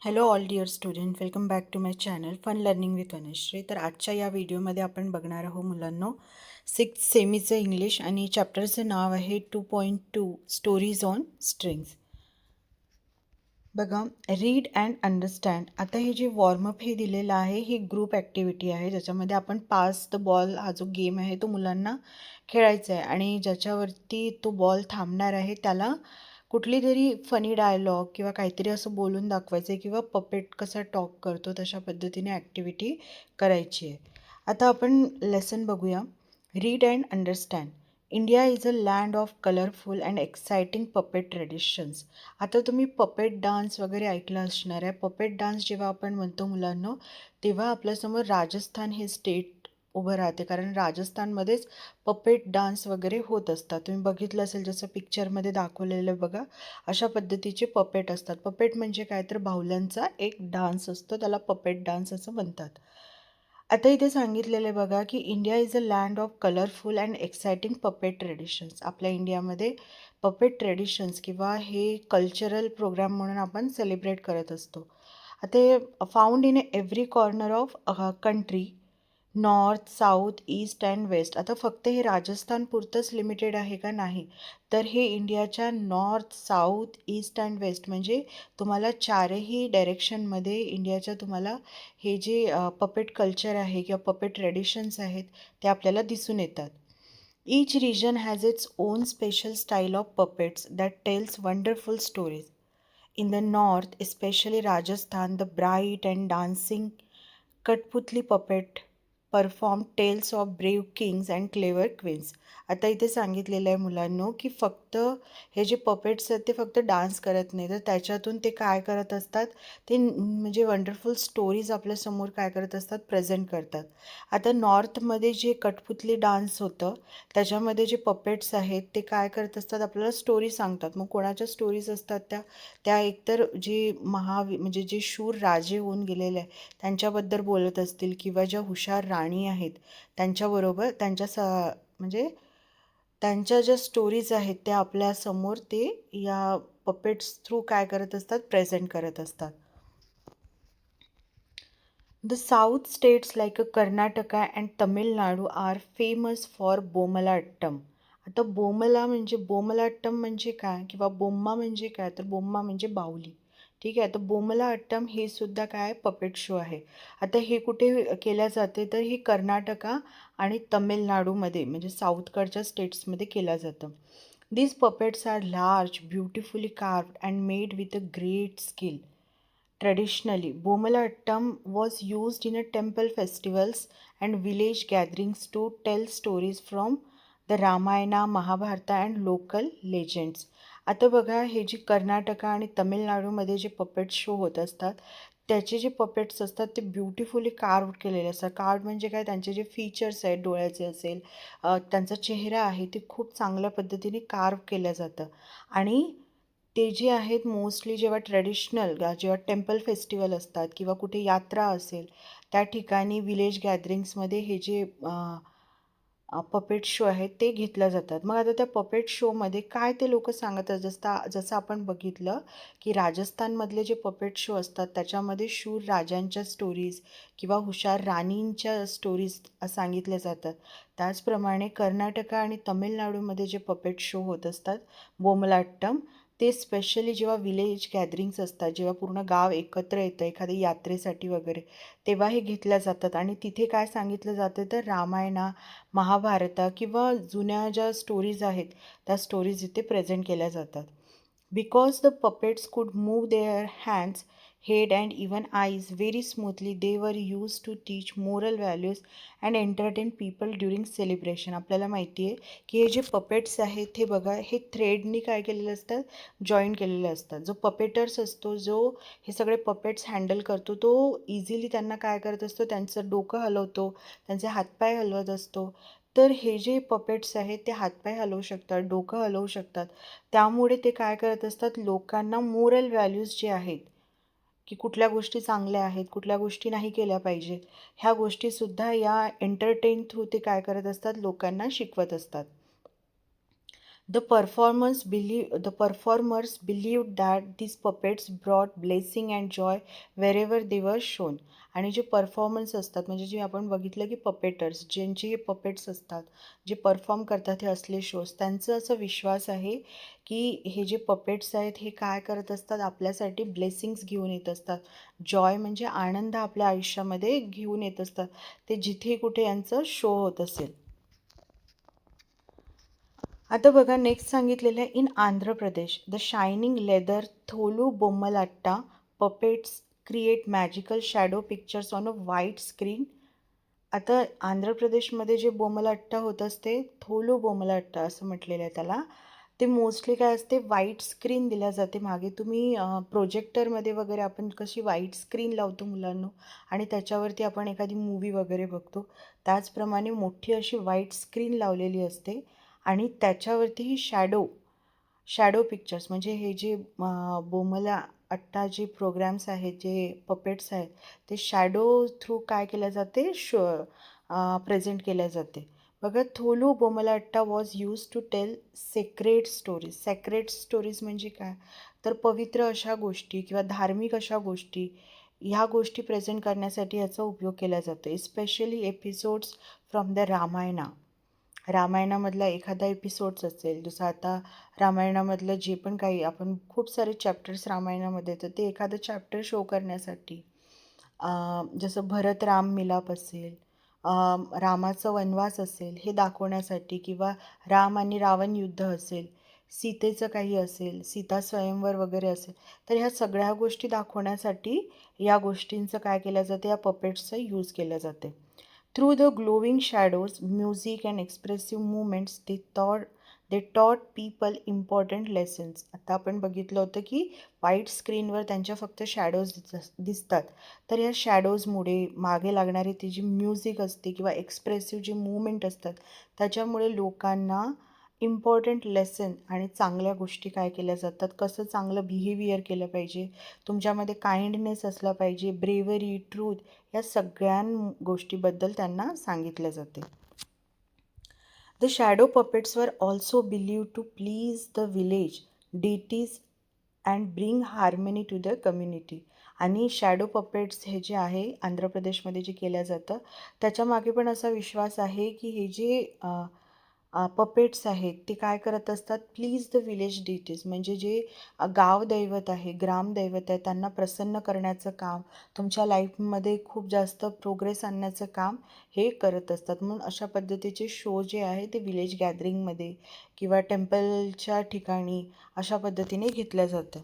Hello all dear student, welcome back to my channel fun learning with Anushree. तर आजच्या या व्हिडिओमध्ये आपण बघणार आहोत मुलांनो 6th सेमीचं इंग्लिश आणि चॅप्टरचं नाव आहे 2.2 स्टोरीज ऑन स्ट्रिंग्स. बघा, रीड अँड अंडरस्टँड. आता हे जे वॉर्मअप हे दिलेलं आहे ही ग्रुप ॲक्टिव्हिटी आहे, ज्याच्यामध्ये आपण पास द बॉल हा जो गेम आहे तो मुलांना खेळायचा आहे आणि ज्याच्यावरती तो बॉल थांबणार आहे त्याला कुठली तरी फनी डायलॉग किंवा काहीतरी असं बोलून दाखवायचं आहे किंवा पपेट कसा टॉक करतो तशा पद्धतीने ॲक्टिव्हिटी करायची आहे. आता आपण लेसन बघूया. Read and understand. India is a land of colourful and exciting puppet traditions. आता तुम्ही पपेट डान्स वगैरे ऐकलं असणार आहे. पपेट डान्स जेव्हा आपण म्हणतो मुलांनो, तेव्हा आपल्यासमोर राजस्थान हे स्टेट उभं राहते, कारण राजस्थानमध्येच पपेट डान्स वगैरे होत असतात. तुम्ही बघितलं असेल जसं पिक्चरमध्ये दाखवलेलं बघा, अशा पद्धतीचे पपेट असतात. पपेट म्हणजे काय तर बाहुल्यांचा एक डान्स असतो, त्याला पपेट डान्स असं म्हणतात. आता इथे सांगितलेलं आहे बघा की India is a land of colourful and exciting puppet traditions. आपल्या इंडियामध्ये पपेट ट्रेडिशन्स किंवा हे कल्चरल प्रोग्राम म्हणून आपण सेलिब्रेट करत असतो. आता हे found in every corner of country, north, south, east and west. आता फक्त हे राजस्थान पुरतंच लिमिटेड आहे का? नाही. तर हे इंडियाच्या north, south, east and west म्हणजे तुम्हाला चारही डायरेक्शनमध्ये इंडियाच्या तुम्हाला हे जे पपेट कल्चर आहे किंवा पपेट ट्रेडिशन्स आहेत ते आपल्याला दिसून येतात. Each region has its own special style of puppets that tells wonderful stories. In the north, especially Rajasthan, the bright and dancing Katputli puppet performed tales of brave kings and clever queens. आता इथे सांगितलेलं आहे मुलांनो की फक्त हे जे puppets आहेत ते फक्त डान्स करत नाही, तर त्याच्यातून ते काय करत असतात, ते म्हणजे वंडरफुल स्टोरीज आपल्यासमोर काय करत असतात, प्रेझेंट करतात. आता नॉर्थमध्ये जे कठपुतली डान्स होतं त्याच्यामध्ये जे पपेट्स आहेत ते काय करत असतात, आपल्याला स्टोरी सांगतात. मग कोणाच्या स्टोरीज असतात त्या एकतर जे म्हणजे जे शूर राजे होऊन गेलेले आहे त्यांच्याबद्दल बोलत असतील किंवा ज्या हुशार राणी आहेत त्यांच्याबरोबर म्हणजे त्यांच्या ज्या स्टोरीज आहेत त्या आपल्यासमोर ते या पपेट्स थ्रू काय करत असतात, प्रेझेंट करत असतात. The south states like Karnataka and Tamil Nadu are famous for Bommalattam. आता बोमलाट्टम म्हणजे काय किंवा बोम्मा म्हणजे काय, तर बोम्मा म्हणजे बाहुली. ठीक आहे, तर बोमलाट्टम हे सुद्धा काय पपेट शो आहे. आता हे कुठे केल्या जाते, तर हे कर्नाटका आणि तमिळनाडूमध्ये म्हणजे साऊथकडच्या स्टेट्समध्ये केलं जातं. These puppets are large, beautifully carved and made with a great skill. Traditionally, Bomalattam was used in a temple festivals and village gatherings to tell stories from the Ramayana, Mahabharata and local legends. आता बघा, हे जे कर्नाटका आणि तमिळनाडूमध्ये जे puppet show होत असतात त्याचे जे पपेट्स असतात ते ब्युटिफुली कार्व्ड केलेले असतात. कार्व्ड म्हणजे काय, त्यांचे जे फीचर्स आहेत डोळ्याचे असेल, त्यांचा चेहरा आहे ते खूप चांगल्या पद्धतीने कार्व केलं जातं. आणि ते जे आहेत मोस्टली जेव्हा जेव्हा टेम्पल फेस्टिवल असतात किंवा कुठे यात्रा असेल त्या ठिकाणी विलेज गॅदरिंग्समध्ये हे जे पपेट शो आहेत ते घेतल्या जातात. मग आता त्या पपेट शोमध्ये काय ते लोक सांगत असतात, जसं आपण बघितलं की राजस्थानमधले जे पपेट शो असतात त्याच्यामध्ये शूर राजांच्या स्टोरीज किंवा हुशार राणींच्या स्टोरीज सांगितल्या जातात. त्याचप्रमाणे कर्नाटका आणि तमिळनाडूमध्ये जे पपेट शो होत असतात बोमलाट्टम, ते स्पेशली जेव्हा विलेज गॅदरिंग्स असतात, जेव्हा पूर्ण गाव एकत्र येतं एखाद्या यात्रेसाठी वगैरे, तेव्हा हे घेतल्या जातात. आणि तिथे काय सांगितलं जातं, तर रामायणा, महाभारता किंवा जुन्या ज्या स्टोरीज आहेत त्या स्टोरीज इथे प्रेझेंट केल्या जातात. Because the puppets could move their hands, head and even eyes very smoothly, they were used to teach moral values and entertain people during celebration. आपल्याला माहिती आहे की हे जे पपेट्स आहेत हे बघा, हे थ्रेडनी काय केलेलं असतात, जॉईन केलेले असतात. जो पपेटर्स असतो, जो हे सगळे पपेट्स हँडल करतो, तो इझिली त्यांना काय करत असतो, त्यांचं डोकं हलवतो, त्यांचे हातपाय हलवत असतो. तर हे जे पपेट्स आहेत ते हातपाय हलवू शकतात, डोकं हलवू शकतात. त्यामुळे ते काय करत असतात, लोकांना मोरल व्हॅल्यूज जे आहेत की कुठल्या गोष्टी चांगल्या आहेत, कुठल्या गोष्टी नाही केल्या पाहिजे, ह्या गोष्टीसुद्धा या एंटरटेन थ्रू ते काय करत असतात, लोकांना शिकवत असतात. The performers believed that these puppets brought blessing and joy wherever they were shown. आणि जे परफॉर्मन्स असतात म्हणजे जे आपण बघितलं की पपेटर्स ज्यांचे हे पपेट्स असतात जे परफॉर्म करतात हे असले शोज त्यांचं असं विश्वास आहे की हे जे पपेट्स आहेत हे काय करत असतात आपल्यासाठी ब्लेसिंग्स घेऊन येत असतात. जॉय म्हणजे आनंद आपल्या आयुष्यामध्ये घेऊन येत असतात ते जिथे कुठे यांचं शो होत असेल. आता बघा नेक्स्ट सांगितलेलं आहे in Andhra Pradesh the shining leather Tholu Bommalatta puppets create magical shadow pictures on a white screen. आता आंध्र प्रदेशमध्ये जे बोमलाट्टा होत असते थोलू बोमलाट्टा असं म्हटलेलं आहे त्याला. ते मोस्टली काय असते व्हाईट स्क्रीन दिल्या जाते मागे. तुम्ही प्रोजेक्टरमध्ये वगैरे आपण कशी व्हाईट स्क्रीन लावतो मुलांना आणि त्याच्यावरती आपण एखादी मूवी वगैरे बघतो त्याचप्रमाणे मोठी अशी व्हाईट स्क्रीन लावलेली असते आणि त्याच्यावरती शॅडो पिक्चर्स म्हणजे हे जे बोमला अट्टा जे प्रोग्रॅम्स आहेत जे पपेट्स आहेत ते शॅडो थ्रू काय केल्या जाते प्रेझेंट केल्या जाते. बघा Tholu Bommalatta was used to tell secret stories म्हणजे काय तर पवित्र अशा गोष्टी किंवा धार्मिक अशा गोष्टी ह्या गोष्टी प्रेझेंट करण्यासाठी याचा उपयोग केला जातो. स्पेशली एपिसोड्स फ्रॉम द रामायणामधला एखादा एपिसोड्स असेल जसं आता रामायणामधलं जे पण काही आपण खूप सारे चॅप्टर्स रामायणामध्ये तर ते एखादं चॅप्टर शो करण्यासाठी जसं भरत राम मिलाप असेल रामाचं वनवास असेल हे दाखवण्यासाठी किंवा राम आणि रावण युद्ध असेल सीतेचं काही असेल सीता स्वयंवर वगैरे असेल तर ह्या सगळ्या गोष्टी दाखवण्यासाठी या गोष्टींचं काय केलं जाते या पपेट्सचं यूज केलं जाते. Through the glowing shadows music and expressive movements they taught people important lessons. आता आपण बघितलं होतं की व्हाईट स्क्रीनवर त्यांच्या फक्त शॅडोज दिसतात तर या शॅडोजमुळे मागे लागणारी ती जी म्युझिक असते किंवा एक्सप्रेसिव्ह जे मुवमेंट असतात त्याच्यामुळे लोकांना इम्पॉर्टंट लेसन आणि चांगल्या गोष्टी काय केल्या जातात कसं चांगलं बिहेवियर केलं पाहिजे तुमच्यामध्ये काइंडनेस असला पाहिजे ब्रेवरी ट्रूथ या सगळ्या गोष्टीबद्दल त्यांना सांगितलं जाते. The shadow puppets were also believe to please the village deities and bring harmony to the community. आणि शॅडो पपेट्स हे जे आहे आंध्र प्रदेशमध्ये जे केलं जातं त्याच्यामागे पण असा विश्वास आहे की हे जे पपेट्स आहेत ते काय करत असतात प्लीज द विलेज डिटीज म्हणजे जे गावदैवत आहे ग्रामदैवत आहे त्यांना प्रसन्न करण्याचं काम तुमच्या लाईफमध्ये खूप जास्त प्रोग्रेस आणण्याचं काम हे करत असतात. म्हणून अशा पद्धतीचे शो जे आहे ते विलेज गॅदरिंगमध्ये किंवा टेम्पलच्या ठिकाणी अशा पद्धतीने घेतलं जातं.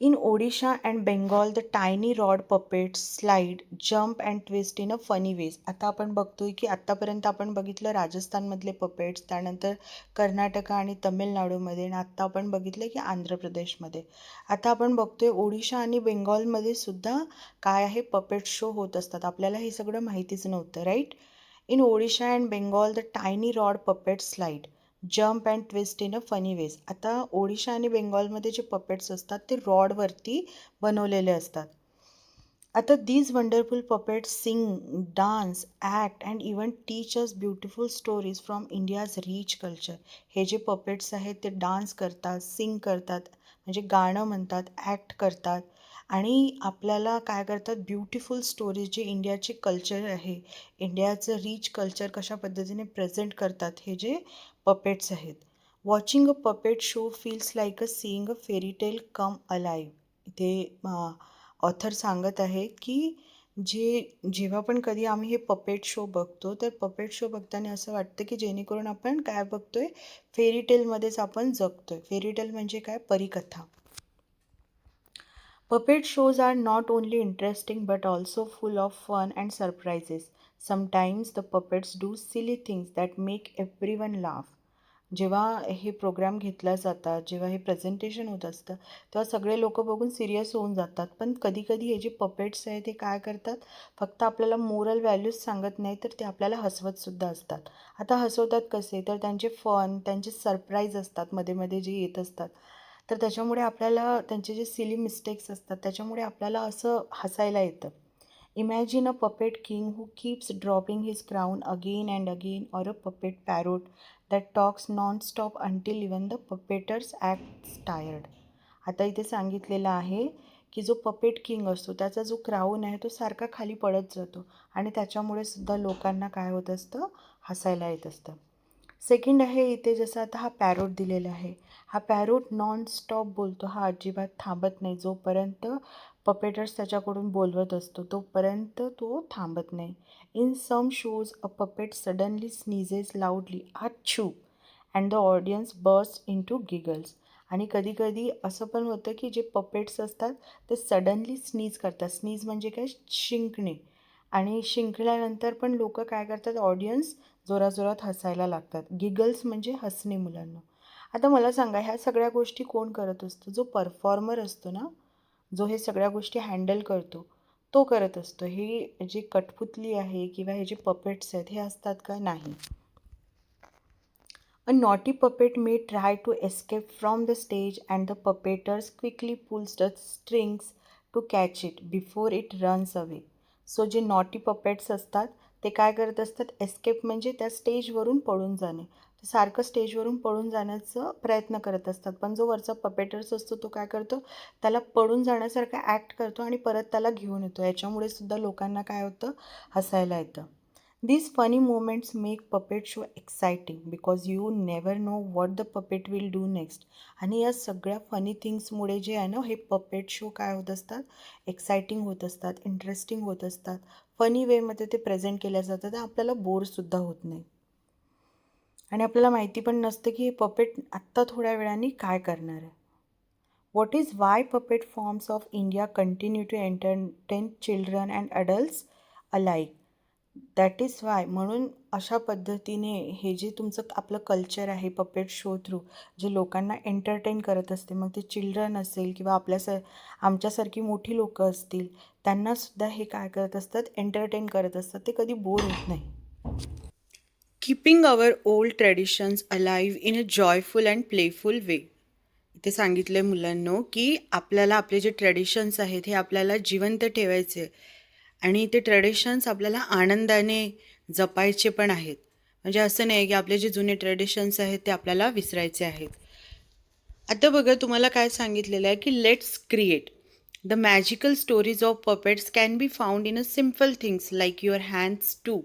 In Odisha and Bengal the tiny rod puppets slide jump and twist in a funny ways. आता आपण बघतोय की आत्तापर्यंत आपण बघितलं राजस्थानमधले पपेट्स त्यानंतर कर्नाटक आणि तमिळनाडूमध्ये आणि आत्ता आपण बघितलं की आंध्र प्रदेशमध्ये. आता आपण बघतोय ओडिशा आणि बेंगॉलमध्ये सुद्धा काय आहे पपेट शो होत असतात. आपल्याला हे सगळं माहितीच नव्हतं right. In Odisha and Bengal the tiny rod puppet slide jump and twist in a funny ways. आता ओडिशा आणि बेंगॉलमध्ये जे पपेट्स असतात ते रॉडवरती बनवलेले असतात. आता these wonderful puppets sing dance act and even teach us beautiful stories from India's rich culture. हे जे पपेट्स आहेत ते डान्स करतात सिंग करतात म्हणजे गाणं म्हणतात ॲक्ट करतात आणि आपल्याला काय करतात ब्युटिफुल स्टोरीज जे इंडियाचे कल्चर आहे इंडियाचं रिच कल्चर कशा पद्धतीने प्रेझेंट करतात हे जे पपेट्स आहेत. Watching a puppet show feels like a seeing a fairy tale come alive. इथे ऑथर सांगत आहेत की जेव्हा पण कधी आम्ही हे पपेट शो बघतो तर पपेट शो बघताना असं वाटतं की जेणेकरून आपण काय बघतोय फेरी टेलमध्येच आपण जगतोय. फेरी टेल म्हणजे काय परीकथा. Puppet shows are not only interesting but also full of fun and surprises. Sometimes the puppets do silly things that make everyone laugh. जेव्हा हे प्रोग्राम घेतला जातात जेव्हा हे प्रेझेंटेशन होत असतं तेव्हा सगळे लोक बघून सिरियस होऊन जातात पण कधीकधी हे जे पपेट्स आहेत ते काय करतात फक्त आपल्याला मोरल व्हॅल्यूज सांगत नाही तर ते आपल्याला हसवतसुद्धा असतात. आता हसवतात कसे तर त्यांचे फन त्यांचे सरप्राईज असतात मध्ये मध्ये जे येत असतात तर त्याच्यामुळे आपल्याला त्यांचे जे सिली मिस्टेक्स असतात त्याच्यामुळे आपल्याला असं हसायला येतं. Imagine a puppet king who keeps dropping his crown again and again or a puppet parrot that talks non stop until even the puppeteers acts tired. आता इथे सांगितलेलं आहे की जो पपेट किंग असतो त्याचा जो क्राऊन आहे तो सारखा खाली पडत जातो आणि त्याच्यामुळे सुद्धा लोकांना काय होत असतं, हसायला येत असतं. सेकंड आहे इथे जसं आता हा पॅरोट दिलेला आहे. हा पॅरोट नॉन स्टॉप बोलतो, हा अजिबात थांबत नाही. जोपर्यंत पपेटर्स त्याच्याकडून बोलवत असतो तोपर्यंत तो थांबत नाही. In some shows a puppet suddenly sneezes loudly achoo and the audience burst into giggles. आणि कधीकधी असं पण होतं की जे पपेट्स असतात ते सडनली स्नीज करतात. स्नीज म्हणजे काय, शिंकणे. आणि शिंकल्यानंतर पण लोक काय करतात, ऑडियन्स जोराजोरात हसायला लागतात. गिगल्स म्हणजे हसणे मुलांना. आता मला सांगा, ह्या सगळ्या गोष्टी कोण करत असतो? जो परफॉर्मर असतो ना, जो हे सगळ्या गोष्टी हँडल करतो तो करत असतो. हे जे कठपुतली आहे किंवा हे जे पपेट्स आहेत हे असतात का? नाही. A naughty puppet may try to escape from the stage and the puppeteers quickly pulls the strings to catch it before it runs away. So जे नॉटी पपेट्स असतात ते काय करत असतात, एस्केप म्हणजे त्या स्टेजवरून पळून जाणे. सारखं स्टेजवरून पळून जाण्याचा प्रयत्न करत असतात, पण जो वरचा पपेटर्स असतो तो काय करतो, त्याला पळून जाण्यासारखं ॲक्ट करतो आणि परत त्याला घेऊन येतो. याच्यामुळे सुद्धा लोकांना काय होतं, हसायला येतं. These funny moments make puppet show exciting because you never know what the puppet will do next. आणि या सगळ्या फनी थिंग्समुळे जे आहे ना, हे पपेट शो काय होत असतात, एक्साइटिंग होत असतात, इंटरेस्टिंग होत असतात. फनी वेमध्ये ते प्रेझेंट केल्या जातात. आपल्याला बोरसुद्धा होत नाही आणि आपल्याला माहिती पण नसतं की हे पपेट आत्ता थोड्या वेळाने काय करणार आहे. What is why puppet forms of India continue to entertain children and adults alike? That is why. म्हणून अशा पद्धतीने हे जे तुमचं आपलं कल्चर आहे पपेट शो थ्रू जे लोकांना एंटरटेन करत असते, मग ते चिल्ड्रन असेल किंवा आमच्यासारखी मोठी लोकं असतील, त्यांनासुद्धा हे काय करत असतात, एंटरटेन करत असतात. ते कधी बोर होत नाही. Keeping our old traditions alive in a joyful and playful way. इथे सांगितलं आहे मुलांनो की आपल्याला आपले जे ट्रेडिशन्स आहेत हे आपल्याला जिवंत ठेवायचे आणि ते ट्रेडिशन्स आपल्याला आनंदाने जपायचे पण आहेत. म्हणजे असं नाही की आपले जे जुने ट्रेडिशन्स आहेत ते आपल्याला विसरायचे आहेत. आता बघा तुम्हाला काय सांगितलेलं आहे की let's create the magical stories of puppets can be found in a simple things like your hands too.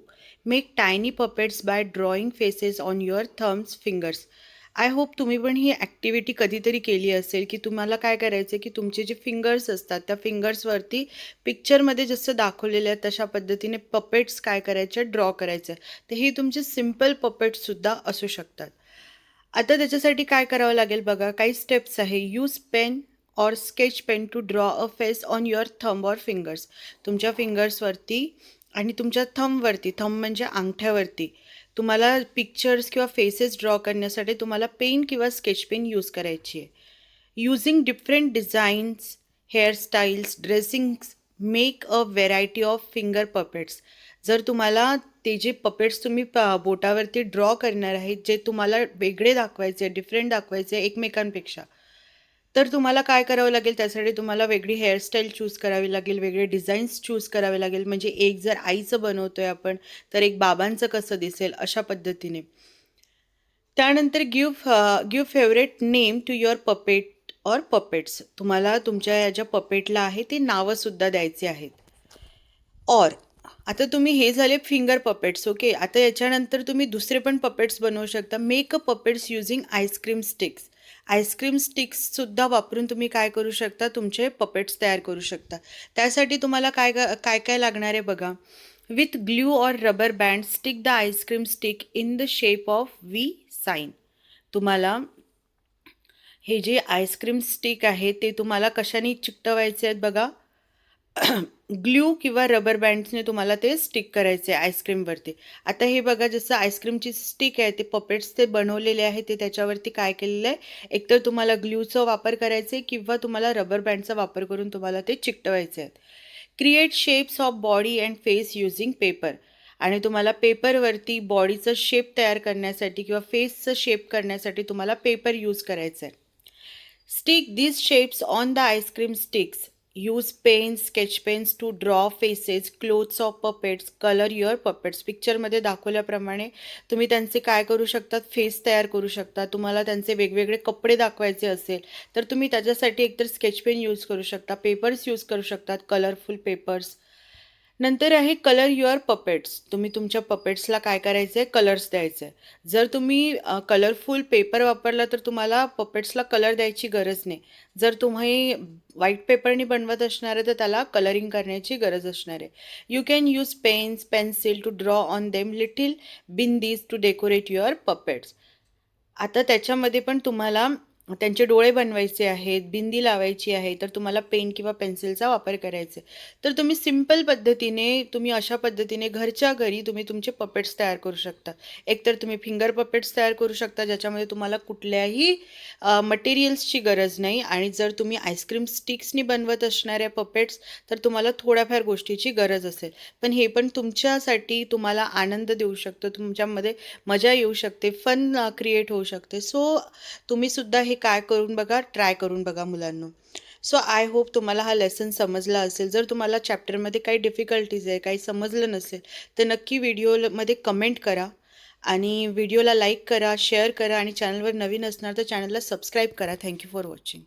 Make tiny puppets by drawing faces on your thumbs fingers. I hope तुम्ही पण ही ॲक्टिव्हिटी कधीतरी केली असेल की तुम्हाला काय करायचं आहे की तुमचे जे फिंगर्स असतात त्या फिंगर्सवरती पिक्चरमध्ये जसं दाखवलेलं आहे तशा पद्धतीने पपेट्स काय करायचे, ड्रॉ करायचे. तर हे तुमचे सिम्पल पपेट्ससुद्धा असू शकतात. आता त्याच्यासाठी काय करावं लागेल बघा, काही स्टेप्स आहे. Use pen or sketch pen to draw a face on your thumb or fingers. तुमच्या फिंगर्सवरती आणि तुमच्या थंबवरती, थंब म्हणजे अंगठ्यावरती तुम्हाला पिक्चर्स किंवा फेसेस ड्रॉ करण्यासाठी तुम्हाला पेन किंवा स्केच पेन यूज करायची आहे. Using different designs, hairstyles, dressings make a variety of finger puppets. जर तुम्हाला ते जे पपेट्स तुम्ही बोटावरती ड्रॉ करणार आहेत जे तुम्हाला वेगळे दाखवायचे, डिफरंट दाखवायचे एकमेकांपेक्षा, तर तुम्हाला काय करावं लागेल, त्यासाठी तुम्हाला वेगळी हेअरस्टाईल चूज करावी लागेल, वेगळे डिझाईन्स चूज करावे लागेल. म्हणजे एक जर आईचं बनवतोय आपण तर एक बाबांचं कसं दिसेल अशा पद्धतीने. त्यानंतर give favourite name to your puppet or puppets. तुम्हाला तुमच्या या ज्या पपेटला आहे ते नावंसुद्धा द्यायचे आहेत. ऑर आता तुम्ही हे झाले फिंगर पपेट्स. ओके, आता याच्यानंतर तुम्ही दुसरे पण पपेट्स बनवू शकता. Make a puppets using ice cream sticks. Ice cream स्टिक्ससुद्धा वापरून तुम्ही काय करू शकता, तुमचे पपेट्स तयार करू शकता. त्यासाठी तुम्हाला काय काय काय लागणार आहे बघा. With glue or rubber band stick the ice cream stick in the shape of V sign. तुम्हाला हे जे आईस्क्रीम स्टिक आहे ते तुम्हाला कशाने चिकटवायचे आहेत बघा. ग्ल्यू किंवा रबर बँड्सने तुम्हाला ते स्टिक करायचे आहे आईस्क्रीमवरती. आता हे बघा, जसं आईस्क्रीमची स्टिक आहे ते पपेट्स ते बनवलेले आहे ते त्याच्यावरती काय केलेलं आहे, एकतर तुम्हाला ग्ल्यूचा वापर करायचा आहे किंवा तुम्हाला रबर बँडचा वापर करून तुम्हाला ते चिकटवायचे आहेत. Create shapes of body and face using paper. आणि तुम्हाला पेपरवरती बॉडीचं शेप तयार करण्यासाठी किंवा फेसचं शेप करण्यासाठी तुम्हाला पेपर यूज करायचं आहे. Stick these shapes on the ice cream sticks use pens sketch pens to draw faces clothes of puppets colour your puppets. पिक्चरमध्ये दाखवल्याप्रमाणे तुम्ही त्यांचे काय करू शकतात, फेस तयार करू शकता. तुम्हाला त्यांचे वेगवेगळे कपडे दाखवायचे असेल तर तुम्ही त्याच्यासाठी एकतर स्केच पेन यूज करू शकता, पेपर्स यूज करू शकतात, कलरफुल पेपर्स. नंतर आहे कलर युअर पपेट्स. तुम्ही तुमच्या पपेट्सला काय करायचं आहे, कलर्स द्यायचे आहे. जर तुम्ही कलरफुल पेपर वापरला तर तुम्हाला पपेट्सला कलर द्यायची गरज नाही. जर तुम्ही व्हाईट पेपरनी बनवत असणार आहे तर त्याला कलरिंग करण्याची गरज असणार आहे. You can use pens pencil to draw on them little bindis to decorate your puppets. आता त्याच्यामध्ये पण तुम्हाला त्यांचे डोळे बनवायचे आहेत, बिंदी लावायची आहे, तर तुम्हाला पेन किंवा पेन्सिलचा वापर करायचा आहे. तर तुम्ही सिंपल पद्धतीने तुम्ही अशा पद्धतीने घरच्या घरी तुम्ही तुमचे पपेट्स तयार करू शकता. एकतर तुम्ही फिंगर पपेट्स तयार करू शकता ज्याच्यामध्ये तुम्हाला कुठल्याही मटेरियल्सची गरज नाही, आणि जर तुम्ही आईस्क्रीम स्टिक्सनी बनवत असणाऱ्या पपेट्स तर तुम्हाला थोड्याफार गोष्टीची गरज असेल. पण हे पण तुमच्यासाठी तुम्हाला आनंद देऊ शकतं, तुमच्यामध्ये मजा येऊ शकते, फन क्रिएट होऊ शकते. सो तुम्ही सुद्धा हे काय करून बघा, ट्राय करून बघा मुलांनो. सो आय होप तुम्हाला हा लेसन समजला असेल. जर तुम्हाला चॅप्टरमध्ये काही डिफिकल्टीज आहे, काही समजलं नसेल तर नक्की व्हिडिओमध्ये कमेंट करा, आणि व्हिडिओला लाईक करा, शेअर करा, आणि चॅनलवर नवीन असणार तर चॅनलला सबस्क्राईब करा. Thank you for watching.